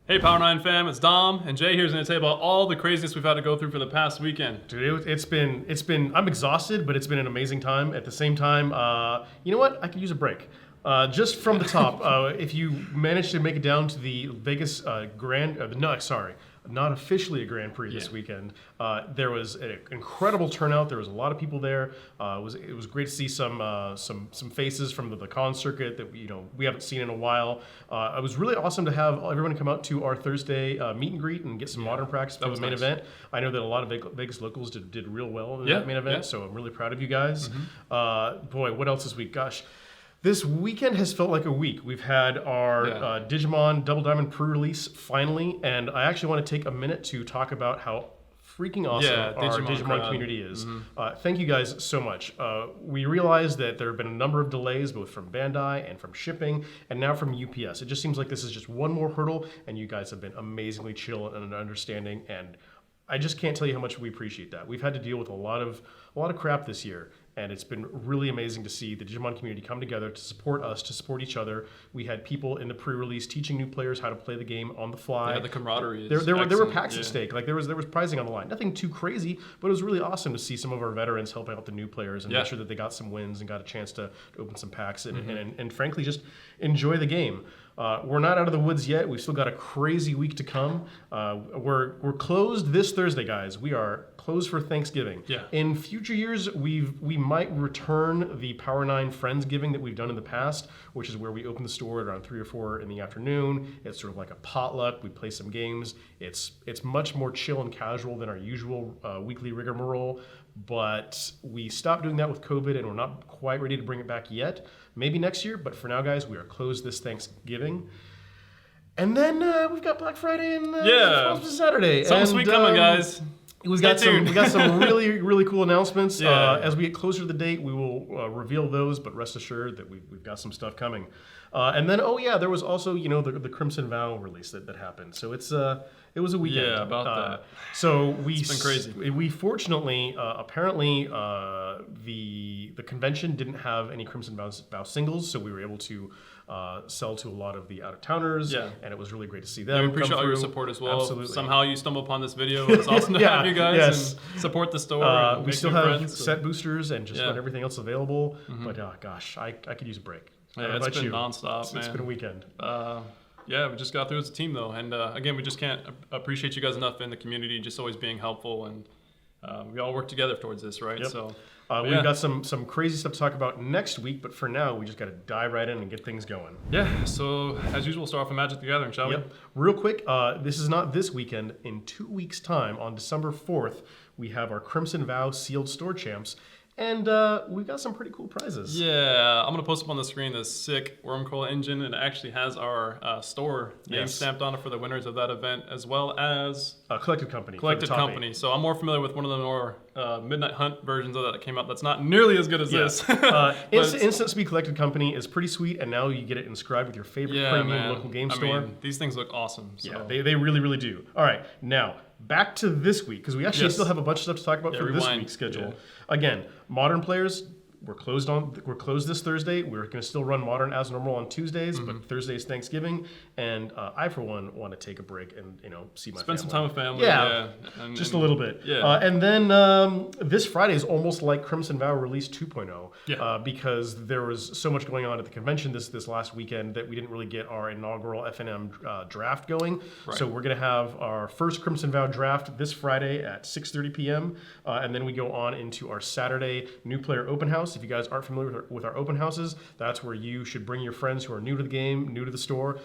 Hey Power 9 fam, it's Dom, and Jay here's going to tell you about all the craziness we've had to go through for the past weekend. Dude, it's been, I'm exhausted, but it's been an amazing time. At the same time, you know what? I could use a break. Just from the top, if you managed to make it down to the Vegas not officially a Grand Prix this weekend. There was an incredible turnout. There was a lot of people there. It was great to see some faces from the con circuit that we haven't seen in a while. It was really awesome to have everyone come out to our Thursday meet and greet and get some modern practice for the main event. I know that a lot of Vegas locals did real well in that main event, so I'm really proud of you guys. Boy, what else this week? Gosh. This weekend has felt like a week. We've had our Digimon Double Diamond pre-release finally, and I actually want to take a minute to talk about how freaking awesome our Digimon community is. Thank you guys so much. We realize that there have been a number of delays, both from Bandai and from shipping, and now from UPS. It just seems like this is just one more hurdle, and you guys have been amazingly chill and understanding, and I just can't tell you how much we appreciate that. We've had to deal with a lot of crap this year, and it's been really amazing to see the Digimon community come together to support us, to support each other. We had people in the pre-release teaching new players how to play the game on the fly. Yeah, the camaraderie. There were packs at stake. Like there was prizing on the line. Nothing too crazy, but it was really awesome to see some of our veterans helping out the new players and make sure that they got some wins and got a chance to open some packs and frankly just enjoy the game. We're not out of the woods yet. We've still got a crazy week to come. We're closed this Thursday, guys. We are closed for Thanksgiving. Yeah. In future years, we might return the Power 9 Friendsgiving that we've done in the past, which is where we open the store at around 3 or 4 in the afternoon. It's sort of like a potluck. We play some games. It's much more chill and casual than our usual weekly rigmarole. But we stopped doing that with COVID, and we're not quite ready to bring it back yet. Maybe next year, but for now, guys, we are closed this Thanksgiving. And then we've got Black Friday and Saturday. Something sweet coming, guys. We got some really, really cool announcements. As we get closer to the date, we will reveal those, but rest assured that we've got some stuff coming. And then, there was also, the Crimson Vow release that happened. So it was a weekend. Yeah, about that. So it's been crazy. We fortunately, apparently, the convention didn't have any Crimson Vow singles, so we were able to sell to a lot of the out-of-towners, and it was really great to see them. Yeah, we appreciate all your support as well. Absolutely. Somehow you stumble upon this video. It's awesome to have you guys and support the store. We still have set boosters and just about everything else available. But gosh, I could use a break. Yeah, it's been nonstop, man. It's been a weekend. We just got through as a team though, and again, we just can't appreciate you guys enough in the community, just always being helpful, and we all work together towards this, right? Yep. So we've got some crazy stuff to talk about next week, but for now, we just got to dive right in and get things going. Yeah, so as usual, start off with Magic the Gathering, shall we? Real quick, this is not this weekend. In 2 weeks' time, on December 4th, we have our Crimson Vow Sealed Store Champs. And we've got some pretty cool prizes. Yeah, I'm going to post up on the screen this sick Wormcoil engine. And it actually has our store name stamped on it for the winners of that event, as well as Collected Company. Collected Company. So I'm more familiar with one of the more Midnight Hunt versions of that came out. That's not nearly as good as this. Instant Speed Collected Company is pretty sweet, and now you get it inscribed with your favorite premium local game store. Mean, these things look awesome. So. Yeah, they really, really do. All right, now back to this week, because we actually still have a bunch of stuff to talk about for this week's schedule. Again, Modern players, we're closed this Thursday. We're going to still run Modern as normal on Tuesdays, but Thursday is Thanksgiving, and I for one want to take a break and see my spend some time with family. And just a little bit. And then this Friday is almost like Crimson Vow release 2.0 because there was so much going on at the convention this last weekend that we didn't really get our inaugural FNM draft going. Right. So we're going to have our first Crimson Vow draft this Friday at 6:30 p.m. And then we go on into our Saturday new player open house. If you guys aren't familiar with our open houses, that's where you should bring your friends who are new to the game, new to the store.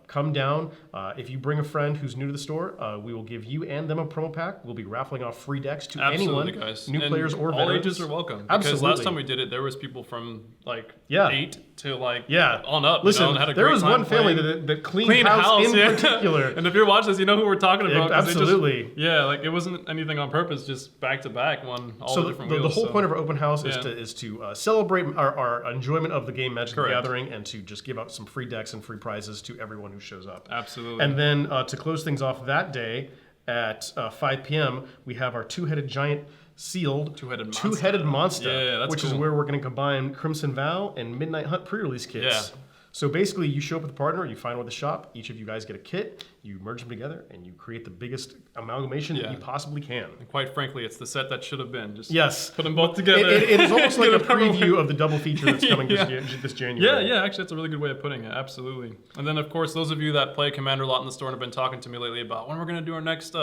Come down. If you bring a friend who's new to the store, we will give you and them a promo pack. We'll be raffling off free decks to anyone, guys. New players or veterans. All ages are welcome. Because last time we did it, there was people from 8 to on up. Listen, had a there great was one family that cleaned house in particular. And if you're watching this, you know who we're talking about. Absolutely. It wasn't anything on purpose, just back to back on all the different wheels. The whole point of our open house is to celebrate our enjoyment of the game Magic the Gathering and to just give out some free decks and free prizes to everyone who shows up. Absolutely. And then to close things off that day at 5 p.m., we have our two-headed giant sealed two-headed monster, which is where we're going to combine Crimson Vow and Midnight Hunt pre-release kits. So basically, you show up with a partner, you find one at the shop, each of you guys get a kit, you merge them together, and you create the biggest amalgamation that you possibly can. And quite frankly, it's the set that should have been. Just Yes. put them both together. It is almost like a preview of the double feature that's coming this January. Yeah, actually, that's a really good way of putting it. Absolutely. And then, of course, those of you that play Commander a lot in the store and have been talking to me lately about when we're going to do our next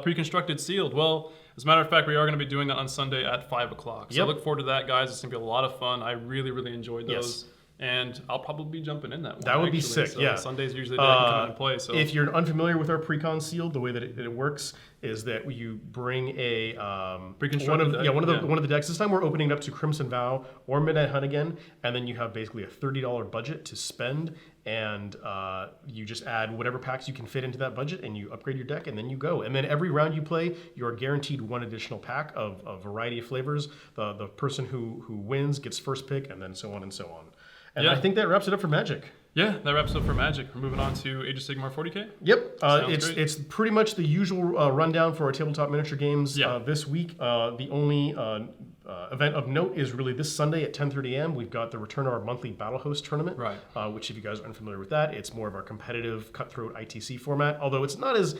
pre-constructed sealed. Well, as a matter of fact, we are going to be doing that on Sunday at 5 o'clock. So look forward to that, guys. It's going to be a lot of fun. I really, really enjoyed those. Yes. And I'll probably be jumping in that one. That would be sick, so yeah. Sunday's usually the day I can come into play. So if you're unfamiliar with our pre-con sealed, the way that it works is that you bring a one of the decks. This time we're opening it up to Crimson Vow or Midnight Hunt again, and then you have basically a $30 budget to spend, and you just add whatever packs you can fit into that budget, and you upgrade your deck, and then you go. And then every round you play, you are guaranteed one additional pack of a variety of flavors. The person who wins gets first pick, and then so on and so on. And I think that wraps it up for Magic. Yeah, that wraps it up for Magic. We're moving on to Age of Sigmar 40K. Yep, it's pretty much the usual rundown for our tabletop miniature games this week. The only event of note is really this Sunday at 10:30 a.m. We've got the return of our monthly Battle Host tournament, which if you guys are unfamiliar with that, it's more of our competitive cutthroat ITC format. Although it's not as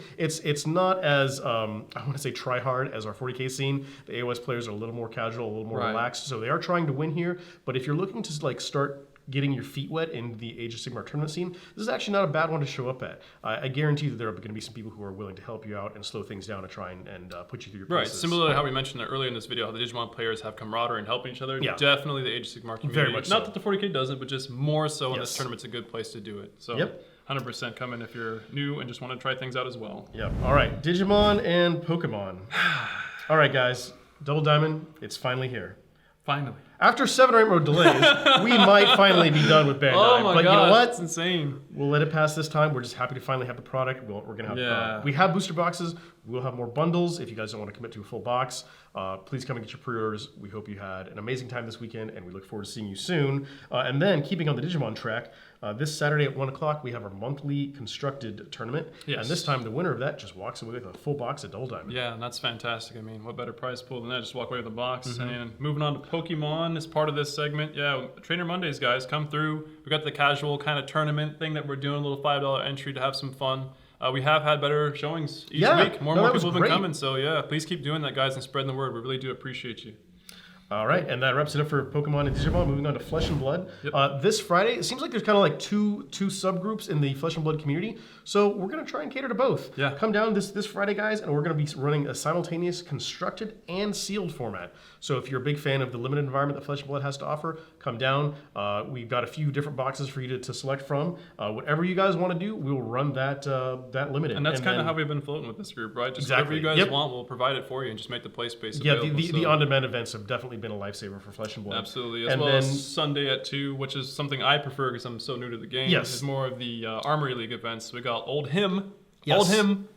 I want to say try hard as our 40K scene. The AOS players are a little more casual, a little more relaxed, so they are trying to win here. But if you're looking to start getting your feet wet in the Age of Sigmar tournament scene, this is actually not a bad one to show up at. I guarantee that there are going to be some people who are willing to help you out and slow things down and try and put you through your paces. Right, similar to how we mentioned earlier in this video, how the Digimon players have camaraderie and helping each other. Yeah. Definitely the Age of Sigmar community. Very much Not that the 40K doesn't, but just more so in this Yes. tournament's a good place to do it. So 100% come in if you're new and just want to try things out as well. Yep. All right, Digimon and Pokemon. All right, guys, Double Diamond, it's finally here. Finally. After 7 or 8 more delays, we might finally be done with Bandai. Oh my but God, you know what? that's insane. We'll let it pass this time. We're just happy to finally have the product. We're gonna have we have booster boxes. We'll have more bundles. If you guys don't want to commit to a full box, please come and get your pre-orders. We hope you had an amazing time this weekend, and we look forward to seeing you soon. And then, keeping on the Digimon track, this Saturday at 1 o'clock, we have our monthly constructed tournament. Yes. And this time, the winner of that just walks away with a full box of Double Diamond. Yeah, and that's fantastic. I mean, what better prize pool than that? Just walk away with a box. And moving on to Pokemon as part of this segment. Yeah, Trainer Mondays, guys, come through. We got the casual kind of tournament thing that we're doing, a little $5 entry to have some fun. We have had better showings each week. More and more people have been coming. So yeah, please keep doing that, guys, and spreading the word. We really do appreciate you. All right, and that wraps it up for Pokemon and Digimon. Moving on to Flesh and Blood. Yep. This Friday, it seems like there's kind of like two subgroups in the Flesh and Blood community. So we're going to try and cater to both. Yeah. Come down this Friday, guys, and we're going to be running a simultaneous constructed and sealed format. So if you're a big fan of the limited environment that Flesh and Blood has to offer, come down. We've got a few different boxes for you to select from. Whatever you guys want to do, we'll run that limited. And that's kind of how we've been floating with this group, right? Just whatever you guys want, we'll provide it for you and just make the play space available. Yeah, the on-demand events have definitely been a lifesaver for Flesh and Blood. Absolutely, as well as Sunday at 2, which is something I prefer because I'm so new to the game. Yes. It's more of the Armory League events. We got Old Him. Yes. Old Him.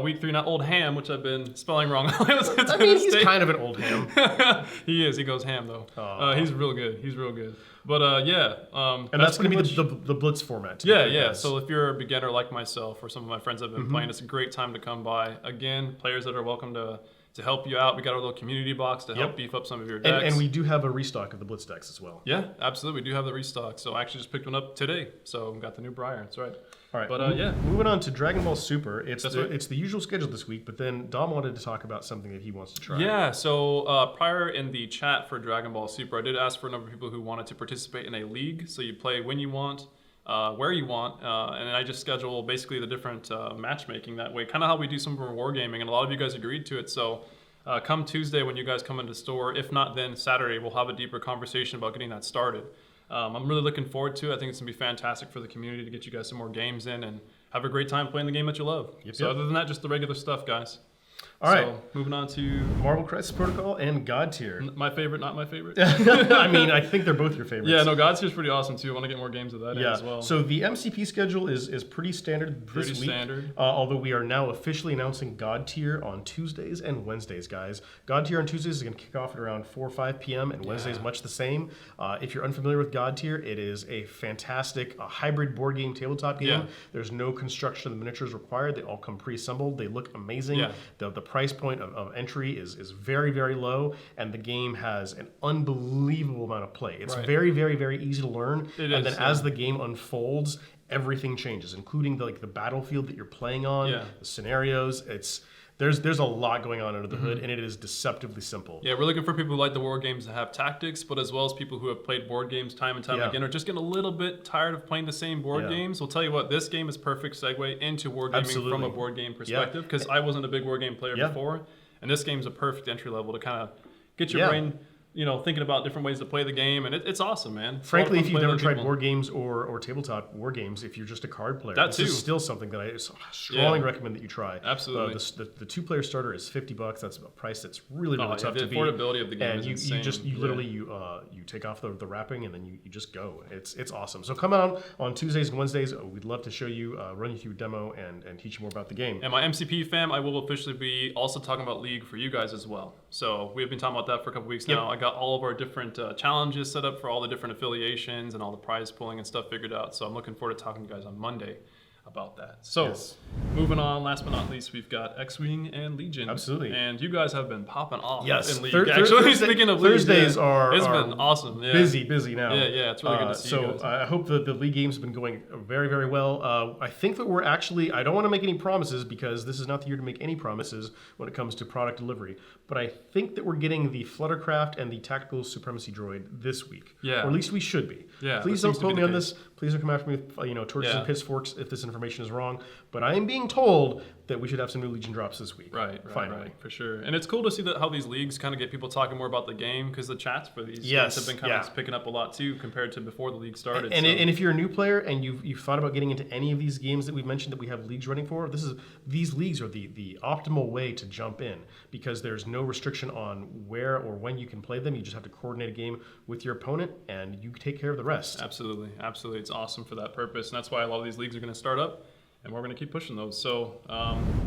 Week 3, not Old Ham, which I've been spelling wrong. I mean, he's kind of an old ham. He is. He goes ham, though. He's real good. He's real good. But and that's going to be the Blitz format. Yeah. So if you're a beginner like myself or some of my friends have been playing, it's a great time to come by. Again, players that are welcome to help you out. We got our little community box to help beef up some of your decks. And we do have a restock of the Blitz decks as well. Yeah, absolutely. We do have the restock. So I actually just picked one up today. So we got the new Briar. That's right. All right. But moving on to Dragon Ball Super. It's the usual schedule this week, but then Dom wanted to talk about something that he wants to try. Yeah. So prior in the chat for Dragon Ball Super, I did ask for a number of people who wanted to participate in a league. So you play when you want. Where you want, and I just schedule basically the different matchmaking that way, kind of how we do some of our wargaming, and a lot of you guys agreed to it. So come Tuesday when you guys come into the store, if not then Saturday, we'll have a deeper conversation about getting that started. I'm really looking forward to it. I think it's going to be fantastic for the community to get you guys some more games in and have a great time playing the game that you love. Other than that, just the regular stuff, guys. All right, moving on to Marvel Crisis Protocol and God Tier. My favorite, not my favorite. I mean, I think they're both your favorites. Yeah, no, God Tier is pretty awesome too. I want to get more games of that in as well. So the MCP schedule is pretty standard this week. Standard. Although we are now officially announcing God Tier on Tuesdays and Wednesdays, guys. God Tier on Tuesdays is going to kick off at around 4 or 5 p.m. and Wednesdays much the same. If you're unfamiliar with God Tier, it is a fantastic hybrid board game tabletop game. There's no construction of the miniatures required. They all come pre-assembled. They look amazing. the price point of entry is very, very low, and the game has an unbelievable amount of play. It's very, very, very easy to learn, and then as the game unfolds, everything changes, including the battlefield that you're playing on, the scenarios. There's a lot going on under the hood, and it is deceptively simple. Yeah, we're looking for people who like the war games that have tactics, but as well as people who have played board games time and time again, or just getting a little bit tired of playing the same board games. We'll tell you what, this game is perfect segue into wargaming from a board game perspective, because I wasn't a big war game player before, and this game's a perfect entry level to kind of get your brain, thinking about different ways to play the game, and it's awesome, man. Frankly, if you've never tried board games or tabletop war games, if you're just a card player, this is still something that I strongly recommend that you try. Absolutely. The 2-player starter is $50. That's a price that's really tough to beat. The affordability of the game is insane. You take off the wrapping and then you just go. It's awesome. So come out on Tuesdays and Wednesdays. We'd love to show you, run you through a demo and teach you more about the game. And my MCP fam, I will officially be also talking about League for you guys as well. So we've been talking about that for a couple weeks now. I got all of our different challenges set up for all the different affiliations and all the prize pulling and stuff figured out. So I'm looking forward to talking to you guys on Monday about that. So moving on, last but not least, we've got X-Wing and Legion. Absolutely. And you guys have been popping off in League. Actually, speaking of Thursdays League, it's been awesome. Busy now. Yeah, it's really good to see you guys. I hope the League games have been going very, very well. I think that we're actually, I don't want to make any promises because this is not the year to make any promises when it comes to product delivery, but I think that we're getting the Fluttercraft and the Tactical Supremacy Droid this week. Yeah. Or at least we should be. Yeah. Please don't quote me on this. Please don't come after me with torches and pitchforks if this information is wrong. But I am being told that we should have some new Legion drops this week. Finally. Right, for sure. And it's cool to see how these leagues kind of get people talking more about the game, because the chats for these games have been kind of picking up a lot too compared to before the league started. And if you're a new player and you've thought about getting into any of these games that we've mentioned that we have leagues running for, these leagues are the optimal way to jump in, because there's no restriction on where or when you can play them. You just have to coordinate a game with your opponent and you take care of the rest. Absolutely. It's awesome for that purpose, and that's why a lot of these leagues are going to start up. And we're going to keep pushing those. So,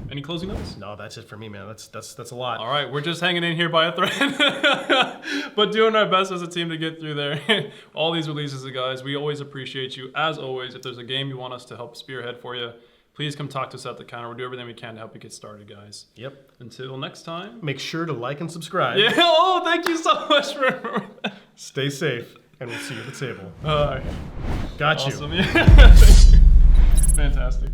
any closing notes? No, that's it for me, man. That's a lot. All right, we're just hanging in here by a thread, but doing our best as a team to get through there. All these releases, guys, we always appreciate you. As always, if there's a game you want us to help spearhead for you, please come talk to us at the counter. We'll do everything we can to help you get started, guys. Yep. Until next time. Make sure to like and subscribe. Yeah. Oh, thank you so much for Stay safe, and we'll see you at the table. Got you. Awesome. Yeah. Thank you. Fantastic.